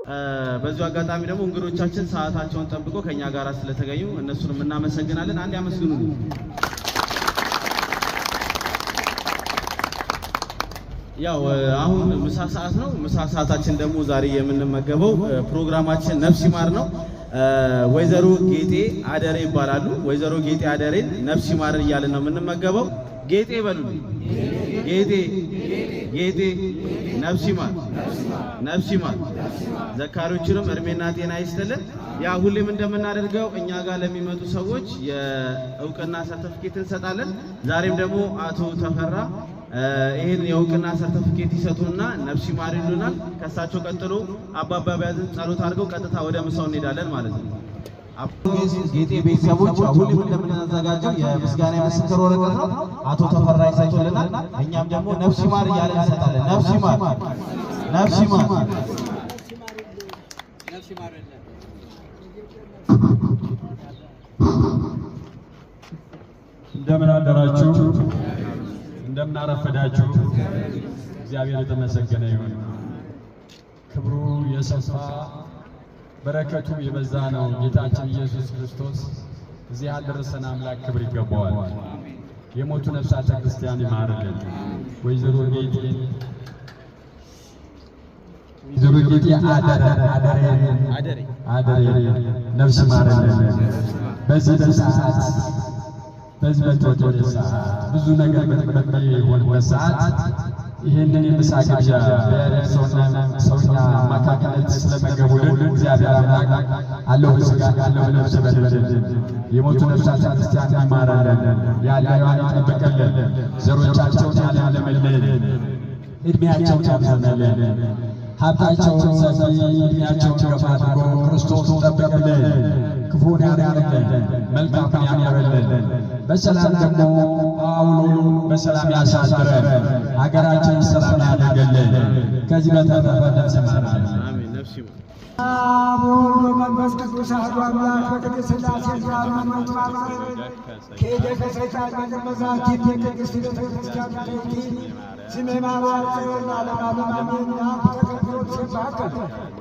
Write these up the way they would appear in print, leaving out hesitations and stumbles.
በዚሁ አጋጣሚ ደግሞ እንግዶቻችን ሰዓታቸውን ጠብቆ ከኛ ጋር ስለተገኙ እነሱንም እናመሰግናለን። አንድ ያመስግኑን። ያው አሁን ምሳ ሰዓት ነው። ምሳ ሰዓታችን ደግሞ ዛሬ የምንመገበው ፕሮግራማችን ነፍስ ይማር ነው። ወይዘሮ ጌጤ አደሬ ይባላሉ። ወይዘሮ ጌጤ አደሬን ነፍስ ይማር እያልን ነው የምንመገበው። ጌጤ በሉልኝ። ጌጤ ጌጤ ነፍስ ይማር ነፍስ ይማር። ዘካሪዎችንም እድሜና ጤና ይስጥልን። ያ ሁሌም እንደምናደርገው እኛ ጋር ለሚመጡ ሰዎች የእውቅና ሰርተፊኬት እንሰጣለን። ዛሬም ደግሞ አቶ ተፈራ ይሄን የእውቅና ሰርተፊኬት ይሰጡና ነፍስ ይማር ይሉናል። ከሳቸው ቀጥሎ አባባ ቢያዝን ጸሎት አድርገው ቀጥታ ወደ ምሳው እንሄዳለን ማለት ነው። ጌጤ ቤተሰቦች ሁሌም እንደምናዘጋጀው የምስጋና የምስክር ወረቀት ነው። አቶ ተፈራ ይሰጡልናል። እኛም ደግሞ ነፍስ ይማር እያለን እንሰጣለን። ነፍስ ይማር ነፍስ ይማር ነፍስ ይማር። እንደምን አደራችሁ? እንደምን አረፈዳችሁ? እግዚአብሔር የተመሰገነ ይሁን። ክብሩ የሰፋ በረከቱ የበዛ ነው። ጌታችን ኢየሱስ ክርስቶስ እዚህ ያደረሰን አምላክ ክብር ይገባዋል። የሞቱ ነፍሳተ ክርስቲያን ይማርልን። ወይዘሮ ጌጤ አደሬ ነፍስ ይማርልን። በዚህ ሰዓት በዚህ በተወደደ ሰዓት ብዙ ነገር በሚሆንበት ሰዓት ይህንን የምሳ ግብዣ በሰውኛ አማካኝነት ስለመገቡልን እግዚአብሔር አምላክ አለው በሥጋ አለው በነፍስ በልልን። የሞቱ ነፍሳተ ክርስቲያን ይማረልን፣ ያለዋን ይጠብቅልን፣ ዘሮቻቸውን ያለምልልን፣ ዕድሜያቸውን ያብዛልን፣ ሀብታቸውን ሰፊ ዕድሜያቸውን ገፋ አድርጎ ክርስቶስ ይጠብቅልን፣ ክፉን ያርቅልን፣ መልካሙን ያምርልን፣ በሰላም ደግሞ አውሎ በሰላም ያሳድረን፣ ሀገራችን ሰላም ያደርግልን። ከዚህ በተረፈ ነፍስ ይማር። አሜን። ነፍስ ይማር። አብ ወወልድ ወመንፈስ ቅዱስ አሐዱ አምላክ በቅድስት ሥላሴ ያመኑት ማለት ከሄደ ከሰይጣን በመዛት የቅድስት ቤተ ክርስቲያን ደጅ ስሜ ማርያም ጽዮን ዓለም አሜን። ተከብሮት ሲባከል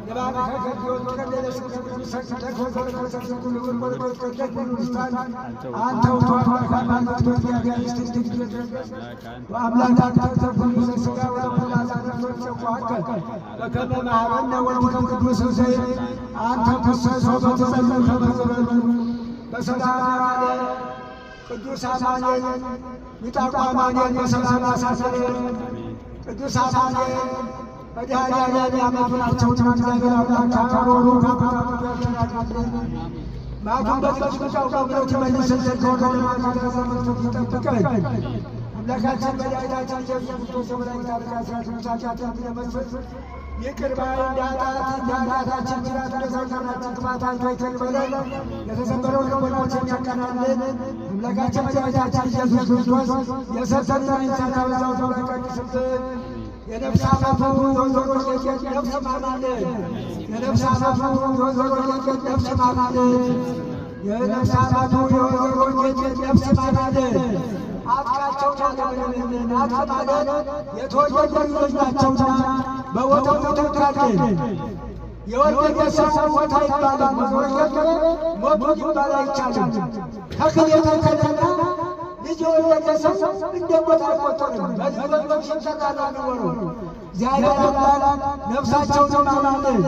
ለባረከ ከቢዮት ከሌለ ስቅዱስ ሰቅደት ወዘተ ሁሉ ወልቆት ከደግ ንስታን አንተ ወቷ ማለት በእግዚአብሔር ስትድግ ወአምላክ አንተ ሁሉ ስጋ ወለወላዛ ነፍሶች ተቋቀል በከመ ማህበነ ወልድ ቅዱስ ዘይ አንተ ተሰሶ በተጸለይ ከመዘበሉ በሰላም ያለ ቅዱስ አማኑኤል ሚጣቋ አማኑኤል በሰላም አሳሰረ። ቅዱስ አማኑኤል መድኃኒዓለም ያመጡ ናቸውና እግዚአብሔር አምላክ አካሮሩ ካባታቸውን ያድርግልን። ማቱን በጥቅጥቃው ቀብረው ትመልስልን። ከወገን ማካደ ዘመንቱ ይጠብቀን። አምላካችን መድኃኒታችን ኢየሱስ ክርስቶስ ወላዲተ አምላክ ኃጢአትን ለመስፈት ይቅር ባይ እንዳጣታችን ጅራት ለሰውነታችን ክፋታን ይቅር በለን። የተሰበረው ልቦናችን የሚያቀናልን አምላካችን መድኃኒታችን ኢየሱስ ክርስቶስ የሰጠንን ጸጋ በዛው ተቀድስልን። የነፍስ አመቱ የወይዘሮ ጌጤ ነፍስ ይማርልን። የነፍስ አመቱ የወይዘሮ ጌጤ ነፍስ ይማርልን። የነፍስ አመቱ የወይዘሮ ጌጤ ነፍስ ይማርልን። አጥቃቸው ያለምንን አጥማለን የተወለዱ ልጆች ናቸውና በቦታው ተተካልን። የወለደ ሰው ሞት አይባልም፣ ሞቱ ይባል አይቻልም። ተክል የተከለና ልጅ የወለደ ሰው እንደ ሞት አይቆጠርም። በዚህ ወንዶች ይጠራሉ ኖሩ። እግዚአብሔር አምላክ ነፍሳቸውን ይማርልን፣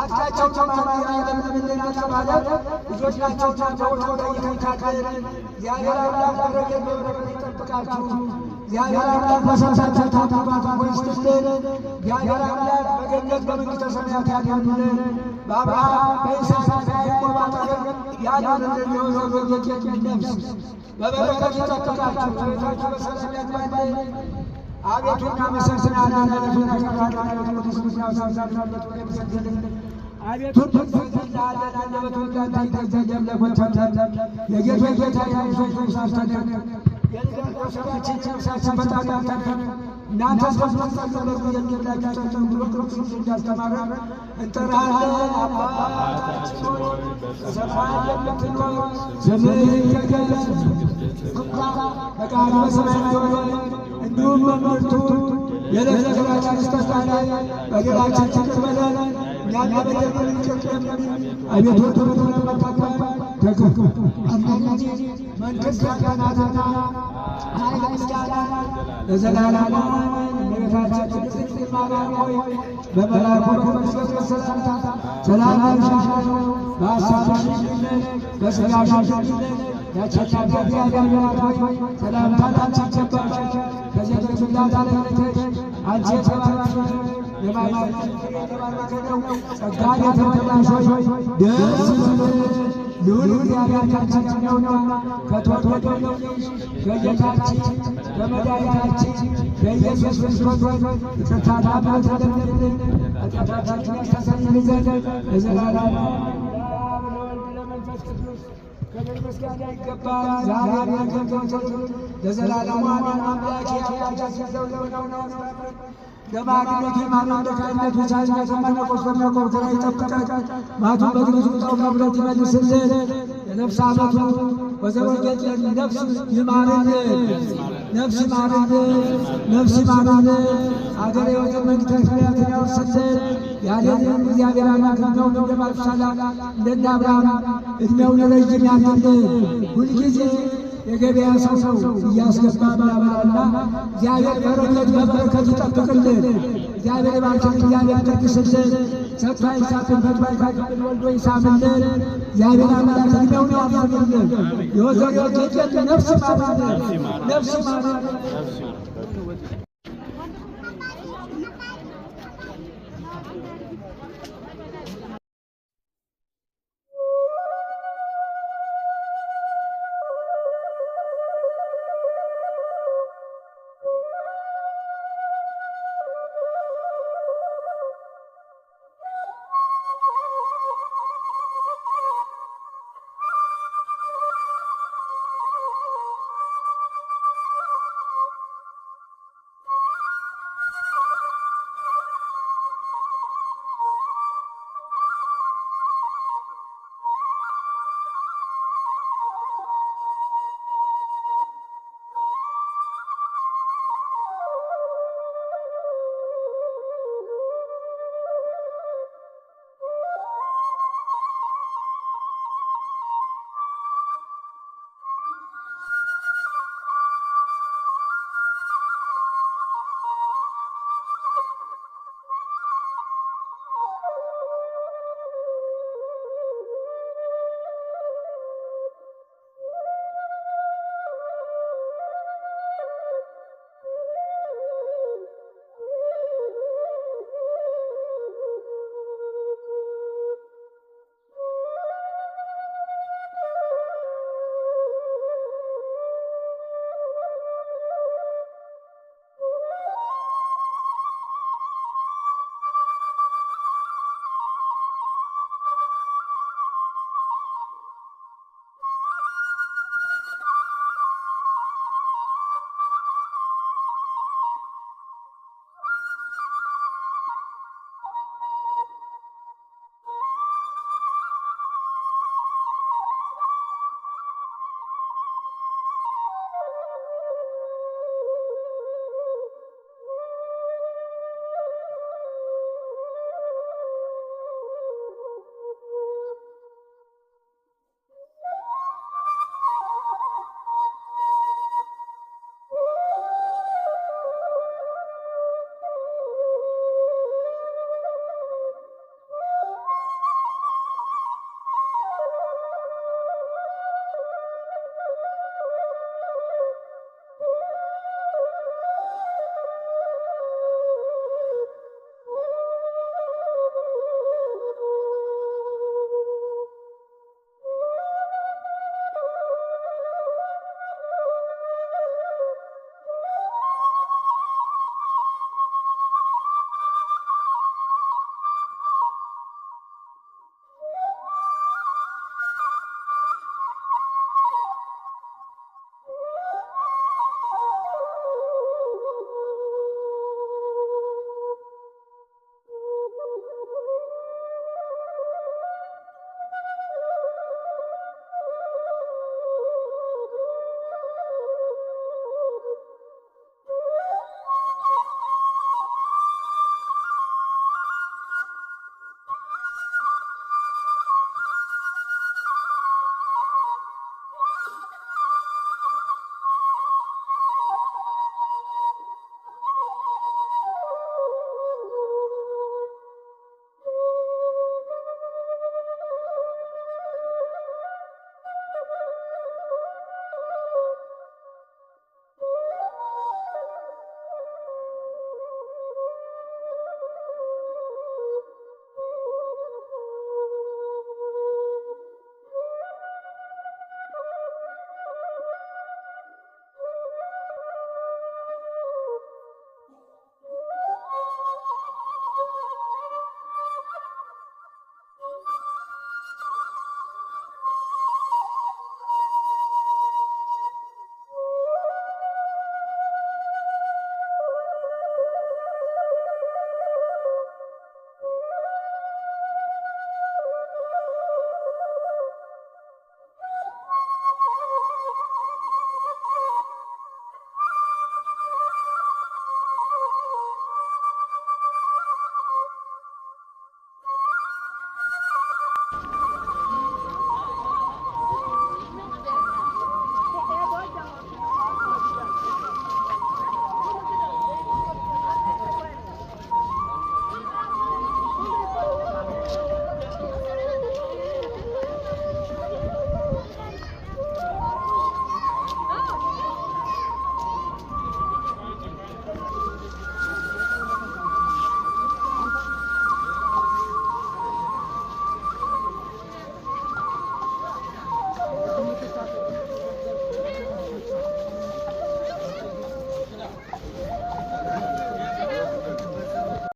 አጥቃቸውን ያለምንን አጥማለን ልጆች ናቸውና በቦታው ላይ ይተካልን። እግዚአብሔር አምላክ በረከት በበረከት ይጠብቃችሁ። እግዚአብሔር አምላክ በሰንሰለት ታባታ ወይስትልን። እግዚአብሔር አምላክ በገነት በመንግሥተ ሰማያት ያድርግልን። በአብርሃም በይስሐቅ በያዕቆብ አጠገብ ያኖርልን። የወይዘሮ ጌጤ ነፍስ በበረከት ይጠብቃችሁ። ቤታችሁ በሰላም ያግባልን። አቤቱ እናመሰግናለን። አቤቱ ትንሣኤላለን አንደበቱን ጋንታ ይተዘጀም ለጎተተን የጌቶች ጌታ የነፍሶች አስተደግ የልጋሰባችን ነፍሳችን በጣም ያተከን እናንተ ስመስመጸለበሩ የሚላችሁ ጠጠን ብሎ ክርስቶስ እንዳስተማረ እንጠራለን። አባታችን ሆይ በሰማይ የምትኖር ስምህ ይቀደስ፣ ፈቃድህ በሰማይ እንደሆነች እንዲሁም በምድር ትሁን። የዕለት እንጀራችንን ስጠን ዛሬ፣ በደላችንን ይቅር በለን እኛን የበደሉንን ይቅር በለን። አቤቱ ቶሎቶሎ መጣለን ተከፍ አምላኬ መንግሥት ያንተ ናትና ኃይል ምስጋና ለዘላለሙ አሜን። እመቤታችን ቅድስት ድንግል ማርያም ሆይ በመልአኩ በቅዱስ ገብርኤል ሰላምታ ሰላም እልሻለሁ። በሐሳብሽ ድንግል ነሽ፣ በሥጋሽም ድንግል ነሽ። ያቸናት እግዚአብሔር እናት ሆይ ሰላምታ ላንቺ ይገባሻል። ከሴቶች ሁሉ ተለይተሽ አንቺ የተባረክሽ ነሽ፣ የማኅፀንሽ ፍሬ የተባረከ ነው። ጸጋን የተመላሽ ሆይ ደስ ይበልሽ፣ ልዑል እግዚአብሔር ካንቺ ጋር ነውና ከተወደደው ልጅሽ ከጌታችን ከመድኃኒታችን ከኢየሱስ ክርስቶስ ይቅርታና ምሕረት ለምኝልን ኃጢአታችንን ያስተሰርይልን ዘንድ ለዘላለሙ ክብር ምስጋና ይገባል። ዛሬም ነገም ዘወትርም ለዘላለሙ አሜን። አምላኬ አምላካችን ዘውለውነው ነው ለማግኘት የማናደቃነት ብቻነት መነቆስ በመቆም ይጠብቀን። ማቱን በትግዙ ጣው መብረት ይመልስልን። የነፍስ አመቱ ወዘወጌጥ ነፍስ ይማርልን፣ ነፍስ ይማርልን፣ ነፍስ ይማርልን። አገር ሕይወትን መንግሥተ ሰማያትን ያወርስልን። ያለንን እግዚአብሔር አምላክ ነው እንደማልሳላ እንደነ አብርሃም ዕድሜውን ረጅም ያድርግልን። ሁልጊዜ የገበያ ሰው እያስገባ ባላበላና እግዚአብሔር በረከት በበረከት ይጠብቅልን። እግዚአብሔር ባርክን፣ እግዚአብሔር ይቀድስልን። ሰጥቶ አይሳትን ፈጥሮ አይሳትን ወልዶ ይሳምልን። እግዚአብሔር አምላክ ዕድሜውን ያርዝምልን። የወዘሪዎች የጤት ነፍስ ይማርልን፣ ነፍስ ይማርልን።